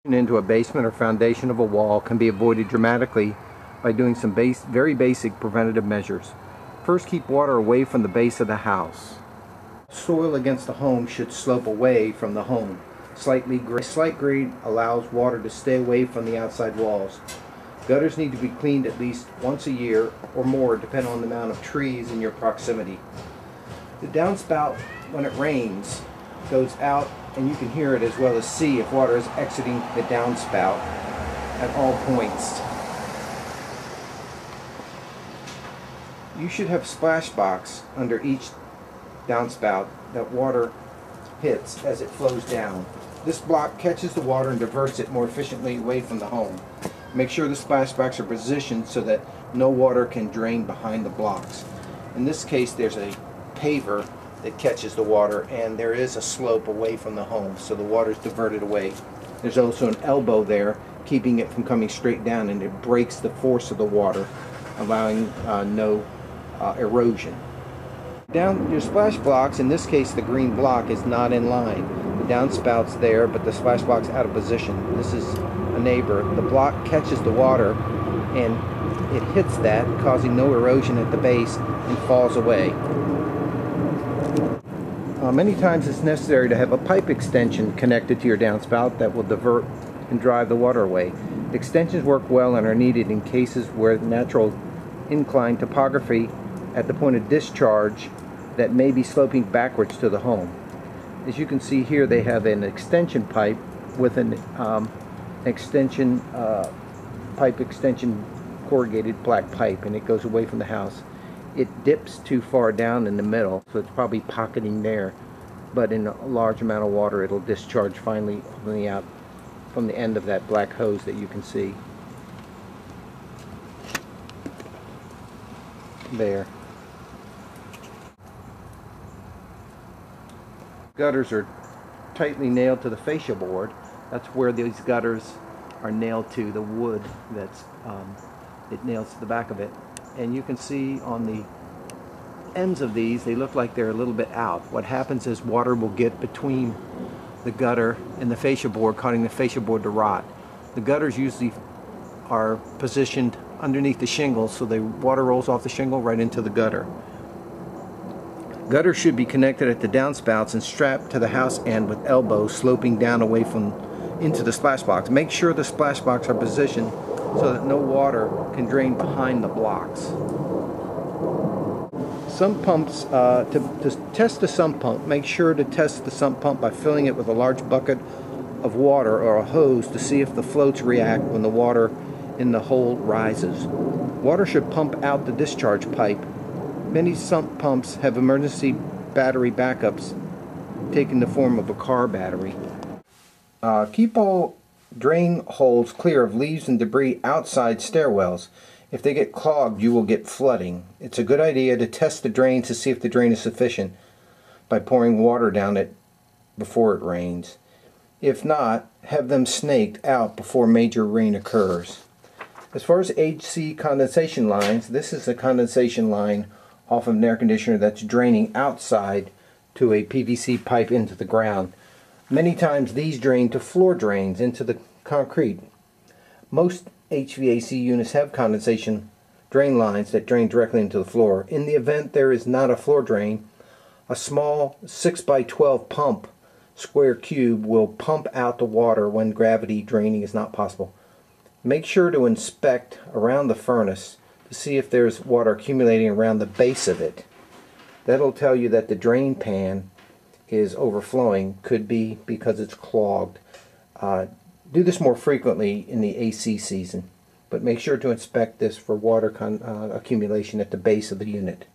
Into a basement or foundation of a wall can be avoided dramatically by doing some very basic preventative measures. First, keep water away from the base of the house. Soil against the home should slope away from the home. Slight grade allows water to stay away from the outside walls. Gutters need to be cleaned at least once a year or more, depending on the amount of trees in your proximity. The downspout, when it rains, goes out, and you can hear it as well as see if water is exiting the downspout at all points. You should have a splash box under each downspout that water hits as it flows down. This block catches the water and diverts it more efficiently away from the home. Make sure the splash box are positioned so that no water can drain behind the blocks. In this case, there's a paver that catches the water, and there is a slope away from the home, so the water is diverted away. There's also an elbow there keeping it from coming straight down, and it breaks the force of the water, allowing no erosion. Down your splash blocks, in this case the green block is not in line. The downspout's there, but the splash block's out of position. This is a neighbor. The block catches the water and it hits that, causing no erosion at the base, and falls away. Many times it's necessary to have a pipe extension connected to your downspout that will divert and drive the water away. Extensions work well and are needed in cases where natural incline topography at the point of discharge that may be sloping backwards to the home. As you can see here, they have an extension pipe with an pipe extension corrugated black pipe, and it goes away from the house. It dips too far down in the middle, so it's probably pocketing there, but in a large amount of water it'll discharge finally out from the end of that black hose that you can see there. Gutters are tightly nailed to the fascia board. That's where these gutters are nailed to, the wood that's it nails to the back of it. And you can see on the ends of these, they look like they're a little bit out. What happens is water will get between the gutter and the fascia board, causing the fascia board to rot. The gutters usually are positioned underneath the shingle, so the water rolls off the shingle right into the gutter. Gutters should be connected at the downspouts and strapped to the house end with elbows sloping down away from into the splash box. Make sure the splash box are positioned so that no water can drain behind the blocks. Sump pumps, to test the sump pump, make sure to test the sump pump by filling it with a large bucket of water or a hose to see if the floats react when the water in the hole rises. Water should pump out the discharge pipe. Many sump pumps have emergency battery backups taking the form of a car battery. Keep all drain holes clear of leaves and debris outside stairwells. If they get clogged, you will get flooding. It's a good idea to test the drain to see if the drain is sufficient by pouring water down it before it rains. If not, have them snaked out before major rain occurs. As far as AC condensation lines, this is a condensation line off of an air conditioner that's draining outside to a PVC pipe into the ground. Many times these drain to floor drains into the concrete. Most HVAC units have condensation drain lines that drain directly into the floor. In the event there is not a floor drain, a small 6x12 pump square cube will pump out the water when gravity draining is not possible. Make sure to inspect around the furnace to see if there's water accumulating around the base of it. That'll tell you that the drain pan is overflowing. Could be because it's clogged. Do this more frequently in the AC season, but make sure to inspect this for water accumulation at the base of the unit.